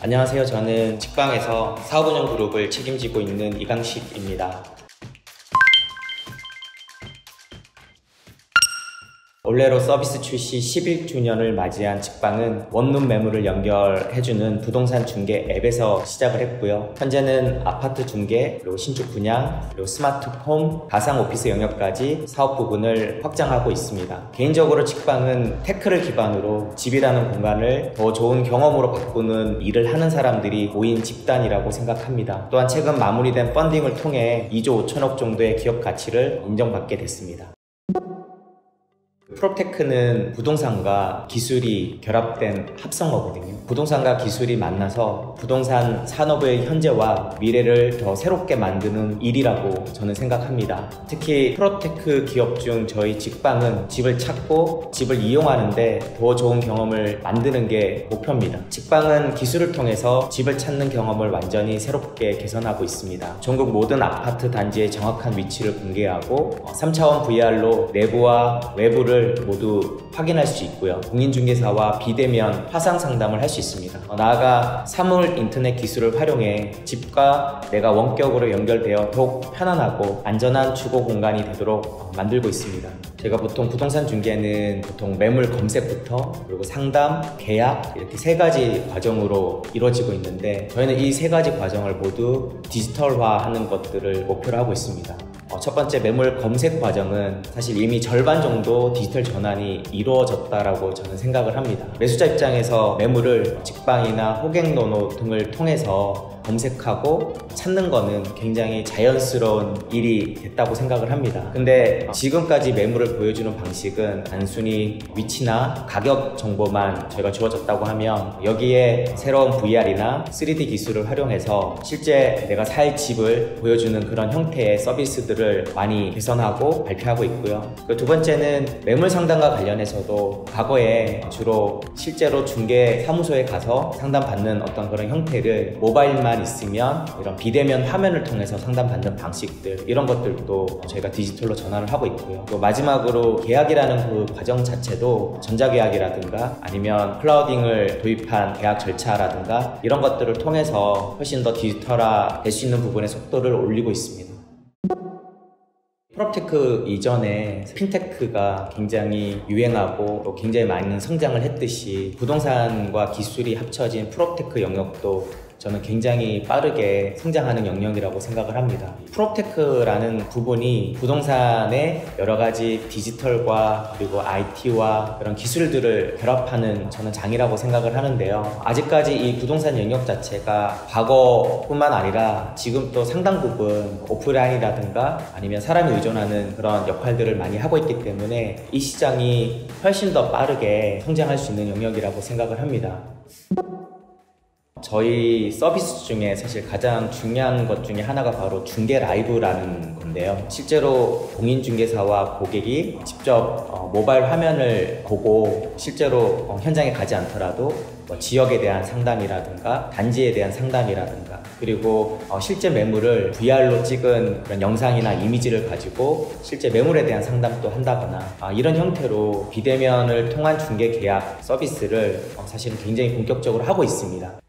안녕하세요. 저는 직방에서 사업운영 그룹을 책임지고 있는 이강식입니다. 올해로 서비스 출시 11주년을 맞이한 직방은 원룸 매물을 연결해주는 부동산 중개 앱에서 시작을 했고요. 현재는 아파트 중개, 그리고 신축 분양, 그리고 스마트홈, 가상 오피스 영역까지 사업 부분을 확장하고 있습니다. 개인적으로 직방은 테크를 기반으로 집이라는 공간을 더 좋은 경험으로 바꾸는 일을 하는 사람들이 모인 집단이라고 생각합니다. 또한 최근 마무리된 펀딩을 통해 2조 5천억 정도의 기업 가치를 인정받게 됐습니다. 프롭테크는 부동산과 기술이 결합된 합성어거든요. 부동산과 기술이 만나서 부동산 산업의 현재와 미래를 더 새롭게 만드는 일이라고 저는 생각합니다. 특히 프롭테크 기업 중 저희 직방은 집을 찾고 집을 이용하는데 더 좋은 경험을 만드는 게 목표입니다. 직방은 기술을 통해서 집을 찾는 경험을 완전히 새롭게 개선하고 있습니다. 전국 모든 아파트 단지의 정확한 위치를 공개하고 3차원 VR로 내부와 외부를 모두 확인할 수 있고요. 공인중개사와 비대면 화상 상담을 할 수 있습니다. 나아가 사물 인터넷 기술을 활용해 집과 내가 원격으로 연결되어 더욱 편안하고 안전한 주거 공간이 되도록 만들고 있습니다. 제가 보통 부동산 중개는 보통 매물 검색부터 그리고 상담, 계약 이렇게 세 가지 과정으로 이루어지고 있는데 저희는 이 세 가지 과정을 모두 디지털화하는 것들을 목표로 하고 있습니다. 첫 번째 매물 검색 과정은 사실 이미 절반 정도 디지털 전환이 이루어졌다라고 저는 생각을 합니다. 매수자 입장에서 매물을 직방이나 호갱노노 등을 통해서 검색하고 찾는 거는 굉장히 자연스러운 일이 됐다고 생각을 합니다. 근데 지금까지 매물을 보여주는 방식은 단순히 위치나 가격 정보만 저희가 주어졌다고 하면 여기에 새로운 VR이나 3D 기술을 활용해서 실제 내가 살 집을 보여주는 그런 형태의 서비스들을 많이 개선하고 발표하고 있고요. 두 번째는 매물 상담과 관련해서도 과거에 주로 실제로 중개 사무소에 가서 상담받는 어떤 그런 형태를 모바일만 있으면 이런 비대면 화면을 통해서 상담받는 방식들 이런 것들도 저희가 디지털로 전환을 하고 있고요. 또 마지막으로 계약이라는 그 과정 자체도 전자계약이라든가 아니면 클라우딩을 도입한 계약 절차라든가 이런 것들을 통해서 훨씬 더 디지털화 될 수 있는 부분의 속도를 올리고 있습니다. 프롭테크 이전에 핀테크가 굉장히 유행하고 또 굉장히 많은 성장을 했듯이 부동산과 기술이 합쳐진 프롭테크 영역도 저는 굉장히 빠르게 성장하는 영역이라고 생각을 합니다. 프롭테크라는 부분이 부동산의 여러 가지 디지털과 그리고 IT와 그런 기술들을 결합하는 저는 장이라고 생각을 하는데요. 아직까지 이 부동산 영역 자체가 과거뿐만 아니라 지금 또 상당 부분 오프라인이라든가 아니면 사람이 의존하는 그런 역할들을 많이 하고 있기 때문에 이 시장이 훨씬 더 빠르게 성장할 수 있는 영역이라고 생각을 합니다. 저희 서비스 중에 사실 가장 중요한 것 중에 하나가 바로 중개 라이브라는 건데요. 실제로 공인중개사와 고객이 직접 모바일 화면을 보고 실제로 현장에 가지 않더라도 지역에 대한 상담이라든가 단지에 대한 상담이라든가 그리고 실제 매물을 VR로 찍은 그런 영상이나 이미지를 가지고 실제 매물에 대한 상담도 한다거나 이런 형태로 비대면을 통한 중개 계약 서비스를 사실은 굉장히 본격적으로 하고 있습니다.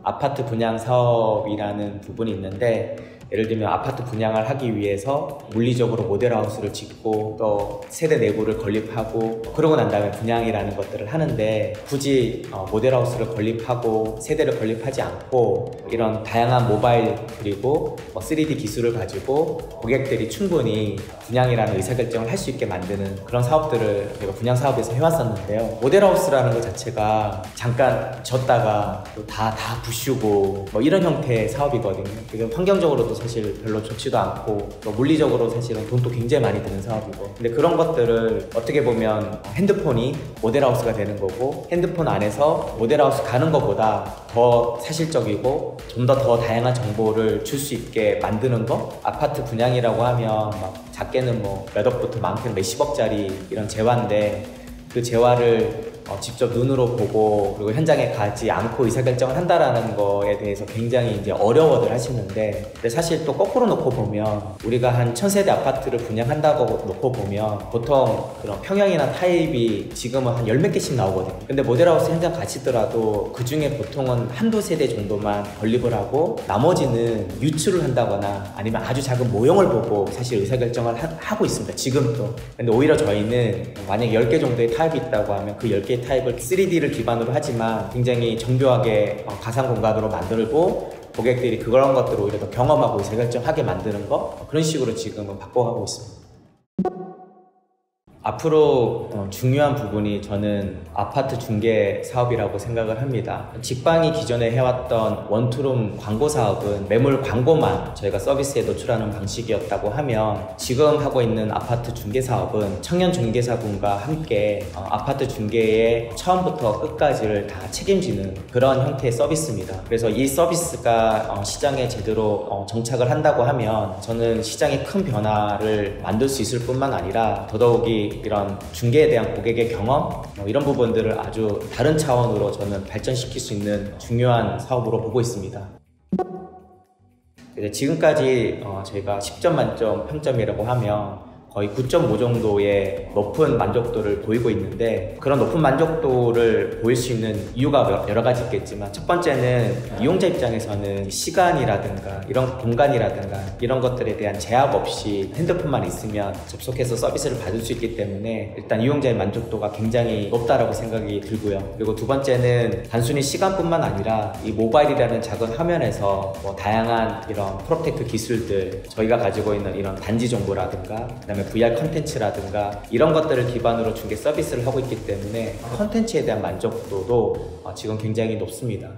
아파트 분양 사업이라는 부분이 있는데 예를 들면 아파트 분양을 하기 위해서 물리적으로 모델하우스를 짓고 또 세대 내부를 건립하고 그러고 난 다음에 분양이라는 것들을 하는데 굳이 모델하우스를 건립하고 세대를 건립하지 않고 이런 다양한 모바일 그리고 3D 기술을 가지고 고객들이 충분히 분양이라는 의사결정을 할 수 있게 만드는 그런 사업들을 저희가 분양 사업에서 해왔었는데요. 모델하우스라는 것 자체가 잠깐 졌다가 또 다 부수고 이런 형태의 사업이거든요. 그래서 환경적으로도 사실 별로 좋지도 않고 또 물리적으로 사실은 돈도 굉장히 많이 드는 사업이고 근데 그런 것들을 어떻게 보면 핸드폰이 모델하우스가 되는 거고 핸드폰 안에서 모델하우스 가는 것보다 더 사실적이고 좀 더 다양한 정보를 줄 수 있게 만드는 거 아파트 분양이라고 하면 작게는 몇 억부터 많게는 몇십억짜리 이런 재화인데 그 재화를 직접 눈으로 보고 그리고 현장에 가지 않고 의사결정을 한다라는 거에 대해서 굉장히 이제 어려워들 하시는데, 근데 사실 또 거꾸로 놓고 보면 우리가 한 1000세대 아파트를 분양한다고 놓고 보면 보통 그런 평형이나 타입이 지금은 한 10몇 개씩 나오거든요. 근데 모델하우스 현장 가시더라도 그 중에 보통은 한두 세대 정도만 건립을 하고 나머지는 유출을 한다거나 아니면 아주 작은 모형을 보고 사실 의사결정을 하고 있습니다, 지금도. 근데 오히려 저희는 만약 10개 정도의 타입이 있다고 하면 그 10개의 타입을 3D를 기반으로 하지만 굉장히 정교하게 가상 공간으로 만들고 고객들이 그런 것들을 오히려 더 경험하고 의사결정하게 만드는 거, 그런 식으로 지금은 바꿔가고 있습니다. 앞으로 중요한 부분이 저는 아파트 중개 사업이라고 생각을 합니다. 직방이 기존에 해왔던 원투룸 광고 사업은 매물 광고만 저희가 서비스에 노출하는 방식이었다고 하면, 지금 하고 있는 아파트 중개 사업은 청년 중개사분과 함께 아파트 중개의 처음부터 끝까지를 다 책임지는 그런 형태의 서비스입니다. 그래서 이 서비스가 시장에 제대로 정착을 한다고 하면 저는 시장에 큰 변화를 만들 수 있을 뿐만 아니라 더더욱이 이런 중개에 대한 고객의 경험, 이런 부분들을 아주 다른 차원으로 저는 발전시킬 수 있는 중요한 사업으로 보고 있습니다. 지금까지 저희가 10점 만점 평점이라고 하면 거의 9.5 정도의 높은 만족도를 보이고 있는데, 그런 높은 만족도를 보일 수 있는 이유가 여러 가지 있겠지만, 첫 번째는 이용자 입장에서는 시간이라든가 이런 공간이라든가 이런 것들에 대한 제약 없이 핸드폰만 있으면 접속해서 서비스를 받을 수 있기 때문에 일단 이용자의 만족도가 굉장히 높다라고 생각이 들고요. 그리고 두 번째는 단순히 시간뿐만 아니라 이 모바일이라는 작은 화면에서 다양한 이런 프로텍트 기술들, 저희가 가지고 있는 이런 단지 정보라든가 그다음에 VR 컨텐츠라든가 이런 것들을 기반으로 중개 서비스를 하고 있기 때문에 컨텐츠에 대한 만족도도 지금 굉장히 높습니다.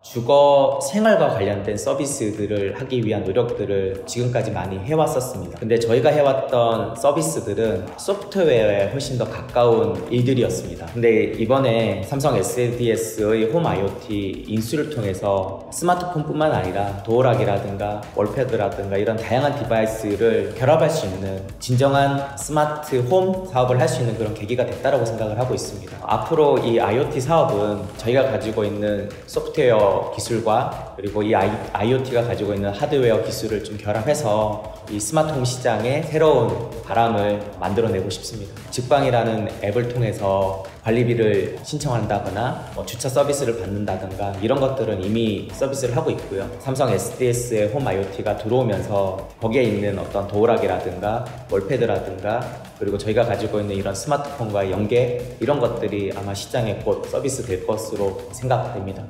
주거 생활과 관련된 서비스들을 하기 위한 노력들을 지금까지 많이 해왔었습니다. 근데 저희가 해왔던 서비스들은 소프트웨어에 훨씬 더 가까운 일들이었습니다. 근데 이번에 삼성 SDS의 홈 IoT 인수를 통해서 스마트폰뿐만 아니라 도어락이라든가 월패드라든가 이런 다양한 디바이스를 결합할 수 있는 진정한 스마트 홈 사업을 할 수 있는 그런 계기가 됐다고 생각을 하고 있습니다. 앞으로 이 IoT 사업은 저희가 가지고 있는 소프트웨어 기술과 그리고 이 IoT가 가지고 있는 하드웨어 기술을 좀 결합해서 이 스마트홈 시장에 새로운 바람을 만들어내고 싶습니다. 직방이라는 앱을 통해서 관리비를 신청한다거나 주차 서비스를 받는다든가 이런 것들은 이미 서비스를 하고 있고요. 삼성 SDS의 홈 IoT가 들어오면서 거기에 있는 어떤 도어락이라든가 월패드라든가 그리고 저희가 가지고 있는 이런 스마트폰과의 연계, 이런 것들이 아마 시장에 곧 서비스 될 것으로 생각됩니다.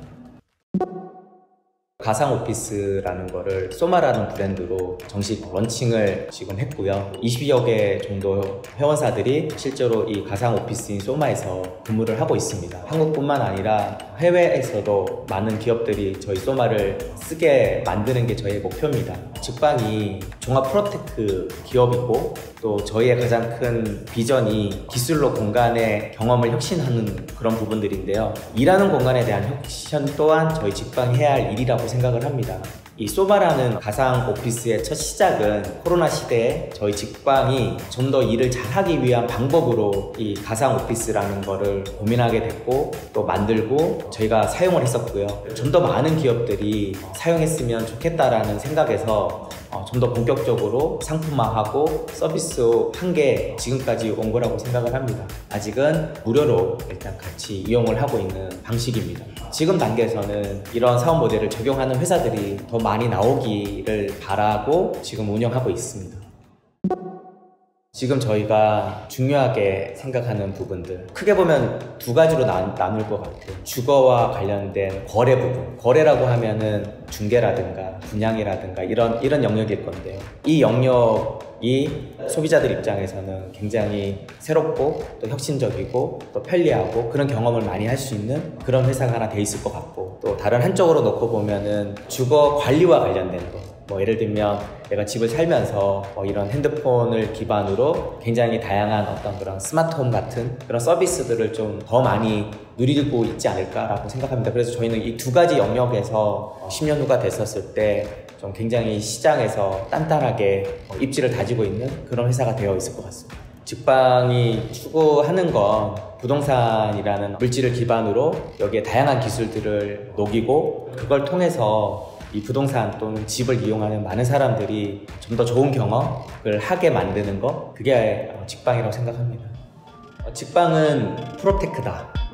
가상 오피스라는 거를 소마라는 브랜드로 정식 런칭을 지금 했고요. 20여 개 정도 회원사들이 실제로 이 가상 오피스인 소마에서 근무를 하고 있습니다. 한국뿐만 아니라 해외에서도 많은 기업들이 저희 소마를 쓰게 만드는 게 저희의 목표입니다. 직방이 종합 프로테크 기업이고 또 저희의 가장 큰 비전이 기술로 공간의 경험을 혁신하는 그런 부분들인데요. 일하는 공간에 대한 혁신 또한 저희 직방이 해야 할 일이라고 생각을 합니다. 이 소마라는 가상 오피스의 첫 시작은 코로나 시대에 저희 직방이 좀 더 일을 잘하기 위한 방법으로 이 가상 오피스라는 거를 고민하게 됐고 또 만들고 저희가 사용을 했었고요. 좀 더 많은 기업들이 사용했으면 좋겠다라는 생각에서 좀 더 본격적으로 상품화하고 서비스한 게 지금까지 온 거라고 생각을 합니다. 아직은 무료로 일단 같이 이용을 하고 있는 방식입니다. 지금 단계에서는 이런 사업 모델을 적용하는 회사들이 더 많이 나오기를 바라고 지금 운영하고 있습니다. 지금 저희가 중요하게 생각하는 부분들, 크게 보면 두 가지로 나눌 것 같아요. 주거와 관련된 거래 부분, 거래라고 하면은 중개라든가 분양이라든가 이런 영역일 건데요. 이 영역이 소비자들 입장에서는 굉장히 새롭고 또 혁신적이고 또 편리하고 그런 경험을 많이 할 수 있는 그런 회사가 하나 돼 있을 것 같고, 또 다른 한쪽으로 놓고 보면은 주거 관리와 관련된 거, 예를 들면 내가 집을 살면서 이런 핸드폰을 기반으로 굉장히 다양한 어떤 그런 스마트홈 같은 그런 서비스들을 좀 더 많이 누리고 있지 않을까라고 생각합니다. 그래서 저희는 이 두 가지 영역에서 10년 후가 됐었을 때 좀 굉장히 시장에서 단단하게 입지를 다지고 있는 그런 회사가 되어 있을 것 같습니다. 직방이 추구하는 건 부동산이라는 물질을 기반으로 여기에 다양한 기술들을 녹이고 그걸 통해서 이 부동산 또는 집을 이용하는 많은 사람들이 좀 더 좋은 경험을 하게 만드는 거, 그게 직방이라고 생각합니다. 직방은 프로테크다.